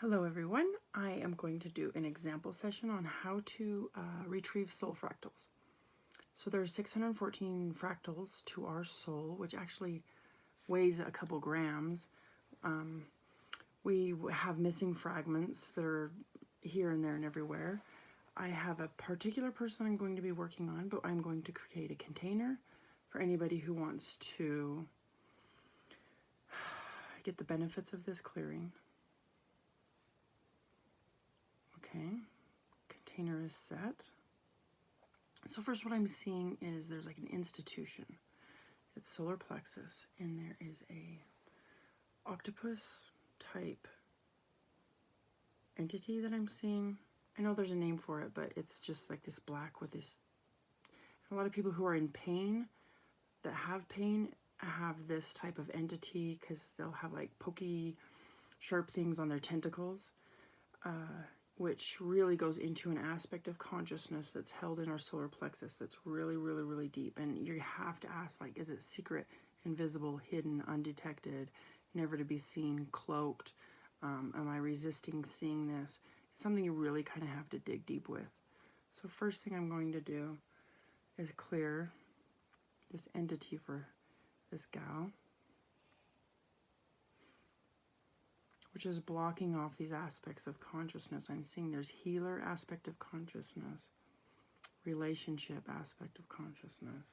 Hello everyone, I am going to do an example session on how to retrieve soul fractals. So there are 614 fractals to our soul, which actually weighs a couple grams. We have missing fragments that are here and there and everywhere. I have a particular person I'm going to be working on, but I'm going to create a container for anybody who wants to get the benefits of this clearing. Okay, container is set. So first what I'm seeing is there's like an institution. It's solar plexus, and there is a octopus type entity that I'm seeing. I know there's a name for it, but it's just like this black with this. A lot of people who are in pain, that have pain, have this type of entity because they'll have like pokey, sharp things on their tentacles. Which really goes into an aspect of consciousness that's held in our solar plexus that's really, really, really deep. And you have to ask, like, is it secret, invisible, hidden, undetected, never to be seen, cloaked? Am I resisting seeing this? It's something you really kind of have to dig deep with. So first thing I'm going to do is clear this entity for this gal, which is blocking off these aspects of consciousness. I'm seeing there's healer aspect of consciousness, relationship aspect of consciousness.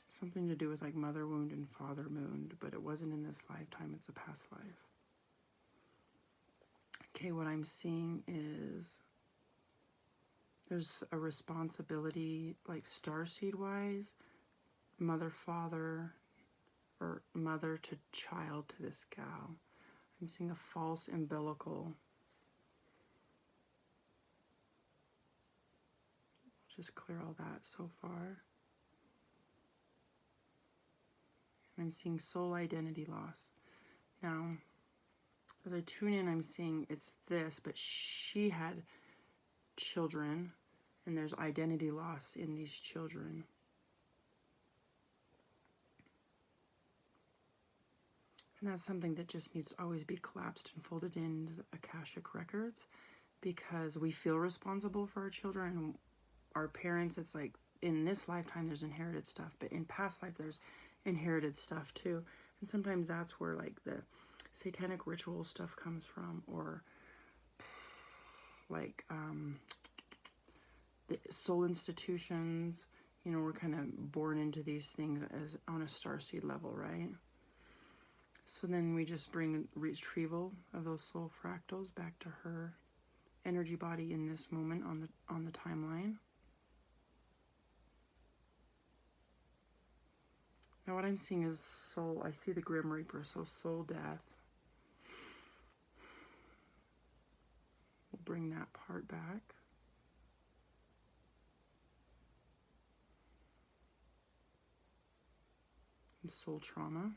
Something to do with like mother wound and father wound, but it wasn't in this lifetime, it's a past life. Okay, what I'm seeing is there's a responsibility, like starseed wise, mother, father, or mother to child to this gal. I'm seeing a false umbilical. Just clear all that so far. I'm seeing soul identity loss. Now, as I tune in, I'm seeing it's this, but she had children, and there's identity loss in these children. And that's something that just needs to always be collapsed and folded into the Akashic records, because we feel responsible for our children and our parents. It's like in this lifetime there's inherited stuff, but in past life there's inherited stuff too. And sometimes that's where like the satanic ritual stuff comes from, or like the soul institutions. You know, we're kind of born into these things as on a starseed level, right? So then we just bring retrieval of those soul fractals back to her energy body in this moment on the timeline. Now what I'm seeing is soul. I see the Grim Reaper, so soul death. We'll bring that part back. And soul trauma.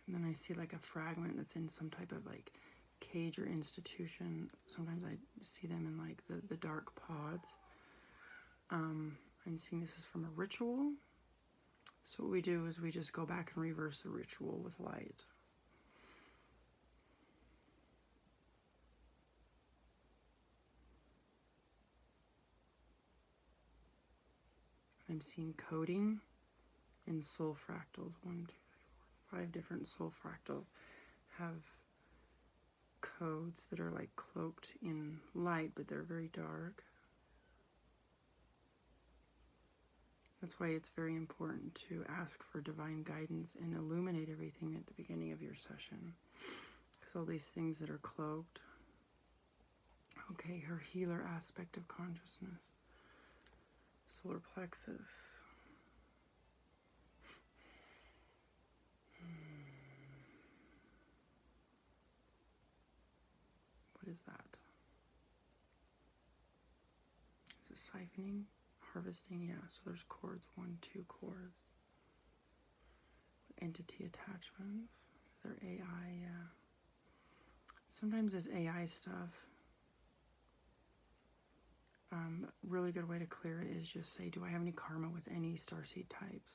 And then I see like a fragment that's in some type of like cage or institution. Sometimes I see them in like the dark pods. I'm seeing this is from a ritual. So what we do is we just go back and reverse the ritual with light. I'm seeing coding in soul fractals. 1, 2, 3, 4, 5 different soul fractals have codes that are like cloaked in light, but they're very dark. That's why it's very important to ask for divine guidance and illuminate everything at the beginning of your session, because all these things that are cloaked. Okay, her healer aspect of consciousness, solar plexus. What is that? Is it siphoning? Harvesting? Yeah, so there's cords, 1, 2 cords. Entity attachments. Is there AI? Yeah. Sometimes it's AI stuff. Really good way to clear it is just say, do I have any karma with any starseed types?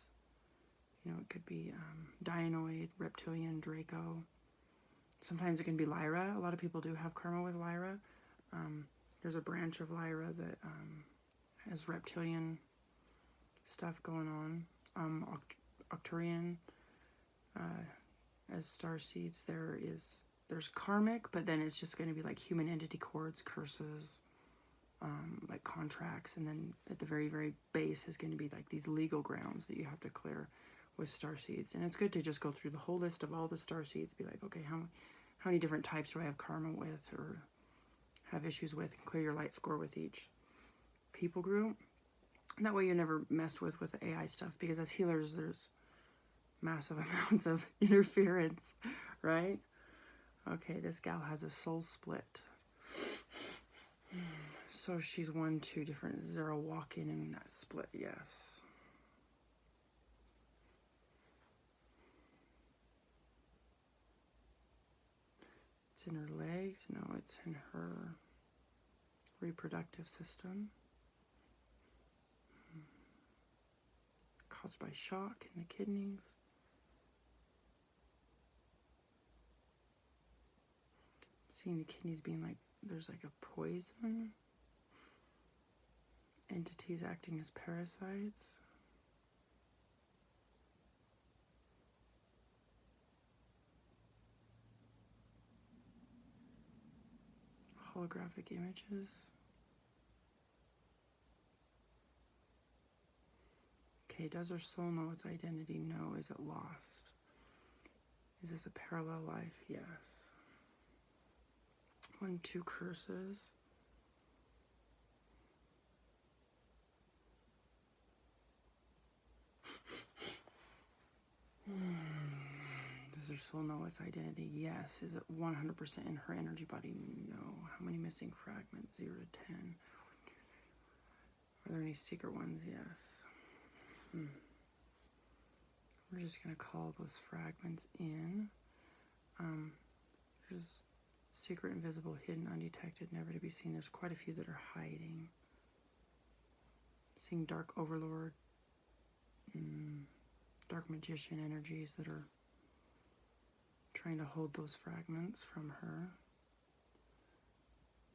You know, it could be Dianoid, Reptilian, Draco. Sometimes it can be Lyra. A lot of people do have karma with Lyra. There's a branch of Lyra that has reptilian stuff going on. Octurian, as starseeds, there's karmic, but then it's just going to be like human entity cords, curses, like contracts, and then at the very, very base is going to be like these legal grounds that you have to clear with starseeds. And it's good to just go through the whole list of all the starseeds, be like, okay, how many different types do I have karma with or have issues with, and clear your light score with each people group. And that way you're never messed with the AI stuff, because as healers there's massive amounts of interference, right? Okay, this gal has a soul split. So she's 1, 2 different. Is there a walk-in in that split? Yes. It's in her legs. No, it's in her reproductive system. Caused by shock in the kidneys. Seeing the kidneys being like, there's like a poison. Entities acting as parasites. Holographic images. Okay, does her soul know its identity? No. Is it lost? Is this a parallel life? Yes. 1, 2 curses. Does her soul know its identity? Yes. Is it 100% in her energy body? No. How many missing fragments? 0 to 10. Are there any secret ones? Yes. We're just going to call those fragments in. There's secret, invisible, hidden, undetected, never to be seen. There's quite a few that are hiding. Seeing dark overlord, dark magician energies that are trying to hold those fragments from her.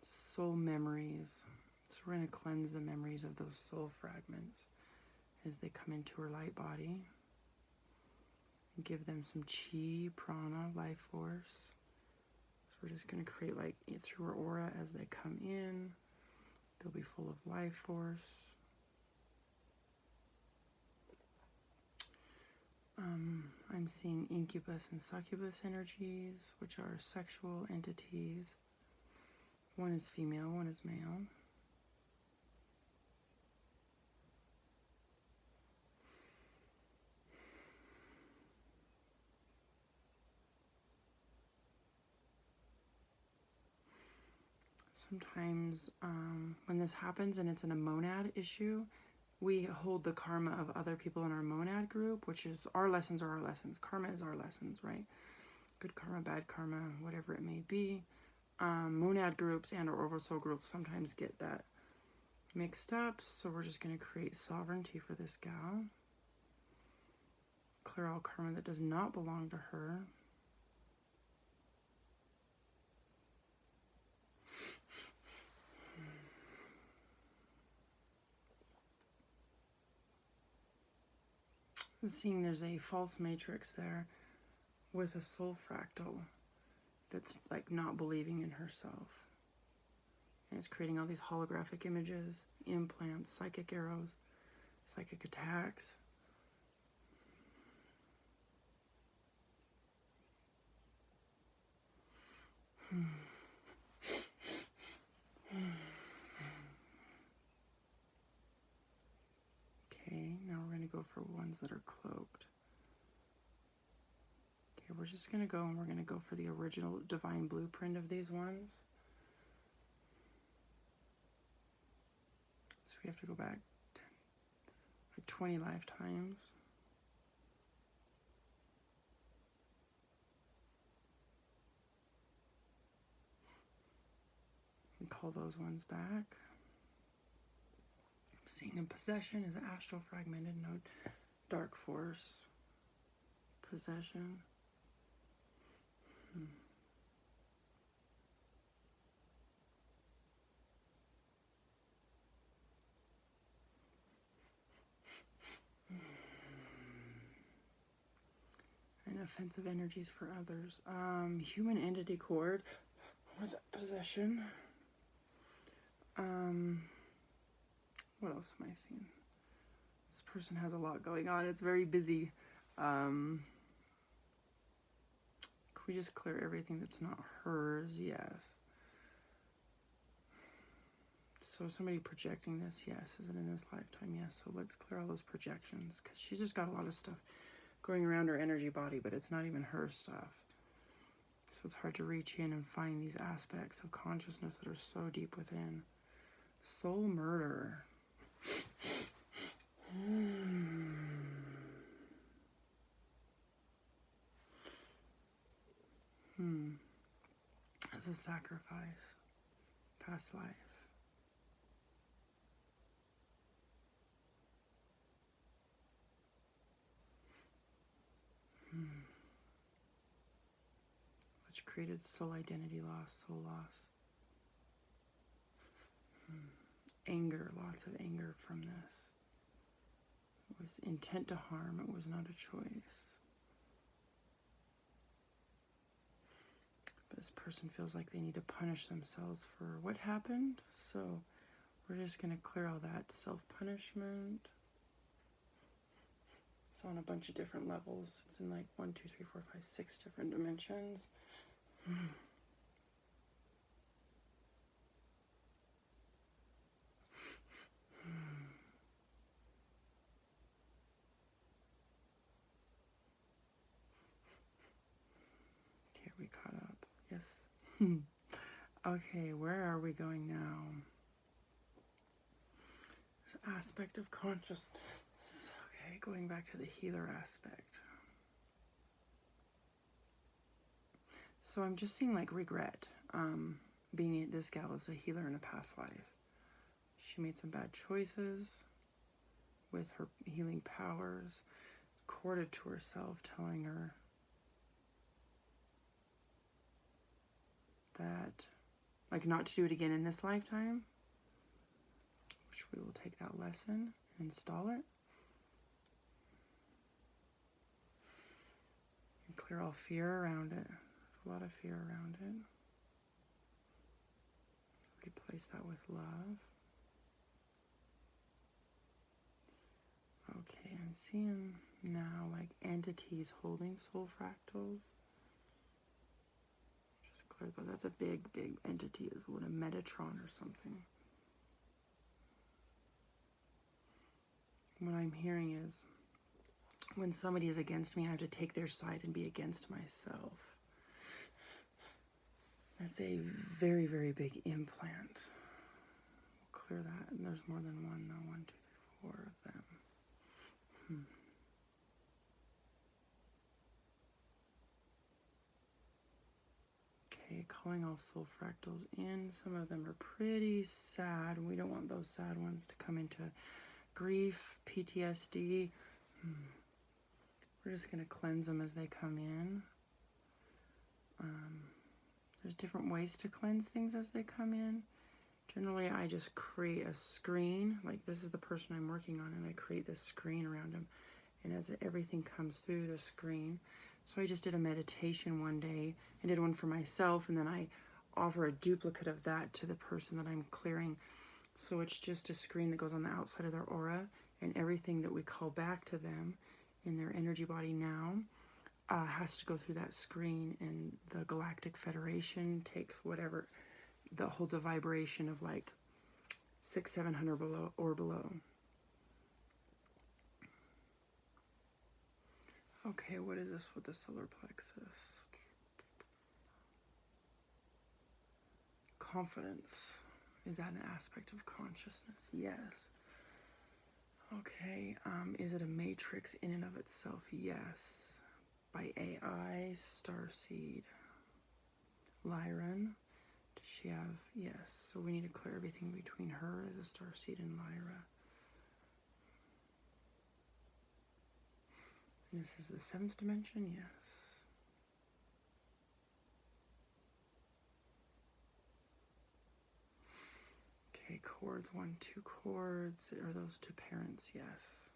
Soul memories. So we're going to cleanse the memories of those soul fragments as they come into her light body. And give them some chi, prana, life force. So we're just going to create like through her aura as they come in. They'll be full of life force. I'm seeing incubus and succubus energies, which are sexual entities. One is female, one is male. Sometimes when this happens and it's in a monad issue, we hold the karma of other people in our monad group, which is our lessons are our lessons. Karma is our lessons, right? Good karma, bad karma, whatever it may be. Monad groups and or oversoul groups sometimes get that mixed up. So we're just going to create sovereignty for this gal. Clear all karma that does not belong to her. I'm seeing there's a false matrix there with a soul fractal that's like not believing in herself. And it's creating all these holographic images, implants, psychic arrows, psychic attacks. Okay, now we're going to go for ones that are cloaked. Okay, we're just going to go and we're going to go for the original divine blueprint of these ones. So we have to go back 20 lifetimes. And call those ones back. Seeing a possession is astral fragmented, no dark force. Possession. And offensive energies for others. Human entity cord with possession. What else am I seeing? This person has a lot going on. It's very busy. Can we just clear everything that's not hers? Yes. So somebody projecting this, yes. Is it in this lifetime? Yes. So let's clear all those projections, because she's just got a lot of stuff going around her energy body, but it's not even her stuff. So it's hard to reach in and find these aspects of consciousness that are so deep within. Soul murder. As a sacrifice. Past life. Which created soul identity loss, soul loss. Anger, lots of anger from this. It was intent to harm, it was not a choice. But this person feels like they need to punish themselves for what happened, so we're just going to clear all that. Self-punishment. It's on a bunch of different levels. It's in like 1, 2, 3, 4, 5, 6 different dimensions. Okay, we caught up. Yes. Okay, where are we going now? This aspect of consciousness. Okay, going back to the healer aspect. So I'm just seeing like regret. Being this gal is a healer in a past life. She made some bad choices with her healing powers, corded to herself, telling her that, like, not to do it again in this lifetime, which we will take that lesson and install it. And clear all fear around it. There's a lot of fear around it. Replace that with love. Okay, I'm seeing now like entities holding soul fractals. Just clear that. That's a big, big entity. Is what a Metatron or something. What I'm hearing is when somebody is against me, I have to take their side and be against myself. That's a very, very big implant. We'll clear that. And there's more than one though. 1, 2, 3, 4 of them. Okay, calling all soul fractals in. Some of them are pretty sad. We don't want those sad ones to come into grief, PTSD. We're just going to cleanse them as they come in. There's different ways to cleanse things as they come in. Generally, I just create a screen. Like, this is the person I'm working on, and I create this screen around them. And as everything comes through the screen, so I just did a meditation one day. I did one for myself, and then I offer a duplicate of that to the person that I'm clearing. So it's just a screen that goes on the outside of their aura, and everything that we call back to them in their energy body now has to go through that screen, and the Galactic Federation takes whatever that holds a vibration of like 600-700 below or below. Okay, what is this with the solar plexus? Confidence. Is that an aspect of consciousness? Yes. Okay, is it a matrix in and of itself? Yes. By AI, Starseed. Lyran. Does she have? Yes. So we need to clear everything between her as a Starseed and Lyra. And this is the 7th dimension, yes. Okay, chords, 1, 2 chords. Are those 2 parents? Yes.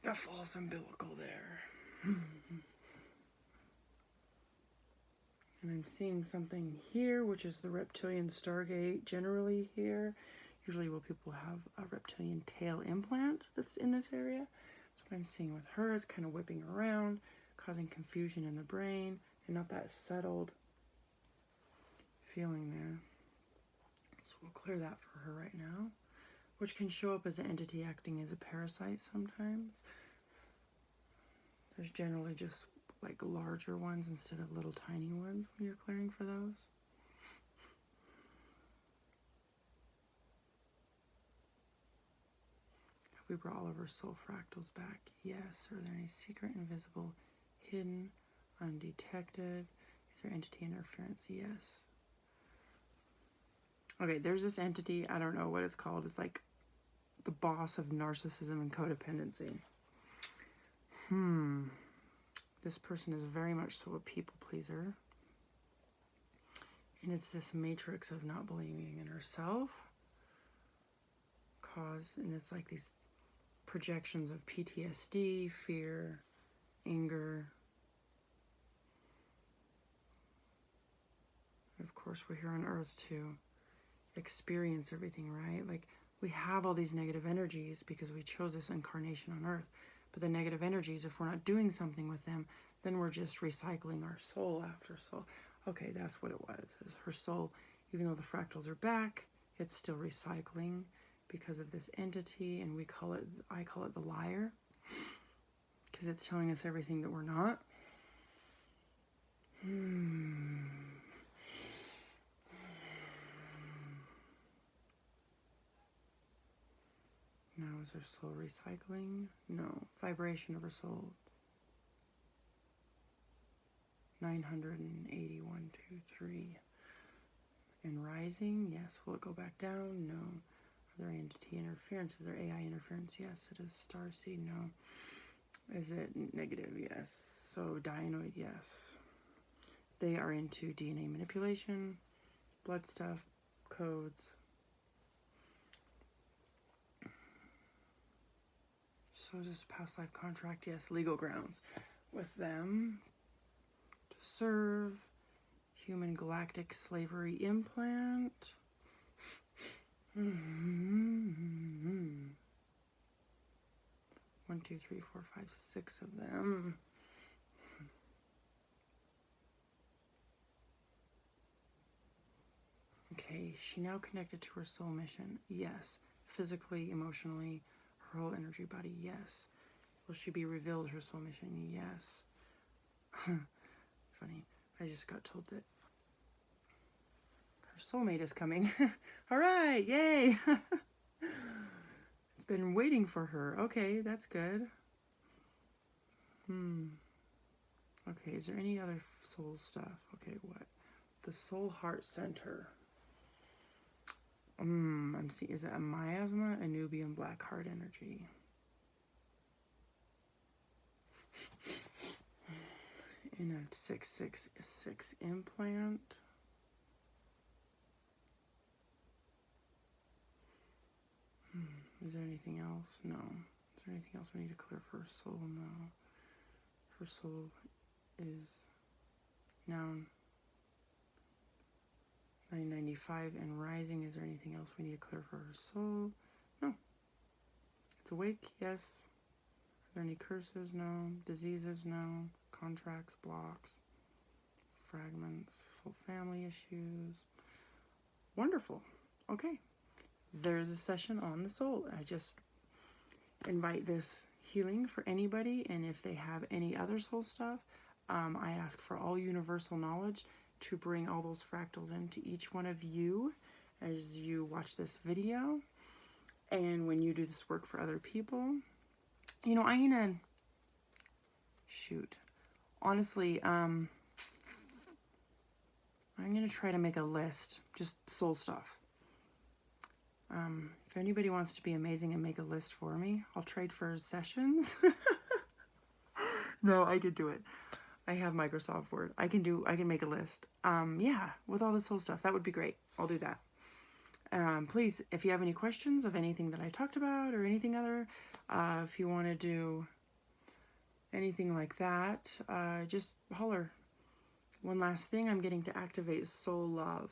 A false umbilical there. And I'm seeing something here, which is the reptilian stargate generally here. Usually will people have a reptilian tail implant that's in this area. That's what I'm seeing with her. It's kind of whipping around, causing confusion in the brain, and not that settled feeling there. So we'll clear that for her right now, which can show up as an entity acting as a parasite sometimes. There's generally just like larger ones instead of little tiny ones when you're clearing for those. Have we brought all of our soul fractals back? Yes. Are there any secret, invisible, hidden, undetected? Is there entity interference? Yes. Okay, there's this entity, I don't know what it's called. It's like the boss of narcissism and codependency. This person is very much so a people pleaser. And it's this matrix of not believing in herself. And it's like these projections of PTSD, fear, anger. And of course, we're here on Earth to experience everything, right? Like, we have all these negative energies because we chose this incarnation on Earth. But the negative energies, if we're not doing something with them, then we're just recycling our soul after soul. Okay, that's what it was. Is her soul, even though the fractals are back, it's still recycling because of this entity, and I call it the liar, because it's telling us everything that we're not. Now, is her soul recycling? No. Vibration of her soul. 981, 2, 3. And rising? Yes. Will it go back down? No. Are there entity interference? Is there AI interference? Yes. It is starseed? No. Is it negative? Yes. So dianoid? Yes. They are into DNA manipulation, blood stuff, codes. So is this past life contract? Yes. Legal grounds with them to serve. Human galactic slavery implant. 1, 2, 3, 4, 5, 6 of them. Okay, she now connected to her soul mission. Yes. Physically, emotionally, her whole energy body. Yes. Will she be revealed her soul mission? Yes. Funny. I just got told that her soulmate is coming. All right, yay. It's been waiting for her. Okay, that's good. Okay, is there any other soul stuff? Okay, what? The soul heart center. I'm seeing, is it a miasma? A Nubian black heart energy. In a 666 implant. Is there anything else? No. Is there anything else we need to clear for her soul? No. Her soul is now 995 and rising. Is there anything else we need to clear for her soul? No. It's awake? Yes. Are there any curses? No. Diseases? No. Contracts? Blocks? Fragments? Full family issues? Wonderful. Okay. There's a session on the soul. I just invite this healing for anybody, and if they have any other soul stuff, I ask for all universal knowledge to bring all those fractals into each one of you as you watch this video, and when you do this work for other people. You know, I'm gonna honestly, I'm gonna try to make a list, just soul stuff, If anybody wants to be amazing and make a list for me, I'll trade for sessions. No, I could do it. I have Microsoft Word. I can make a list. Yeah, with all this whole stuff. That would be great. I'll do that. Please, if you have any questions of anything that I talked about or anything other, if you want to do anything like that, just holler. One last thing, I'm getting to activate Soul Love.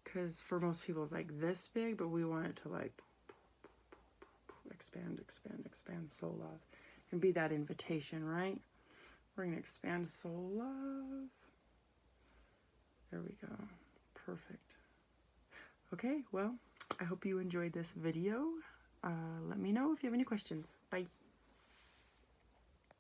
Because for most people it's like this big, but we want it to like expand, expand, expand Soul Love. And be that invitation, right? We're going to expand Soul Love. There we go. Perfect. Okay, well, I hope you enjoyed this video. Let me know if you have any questions. Bye.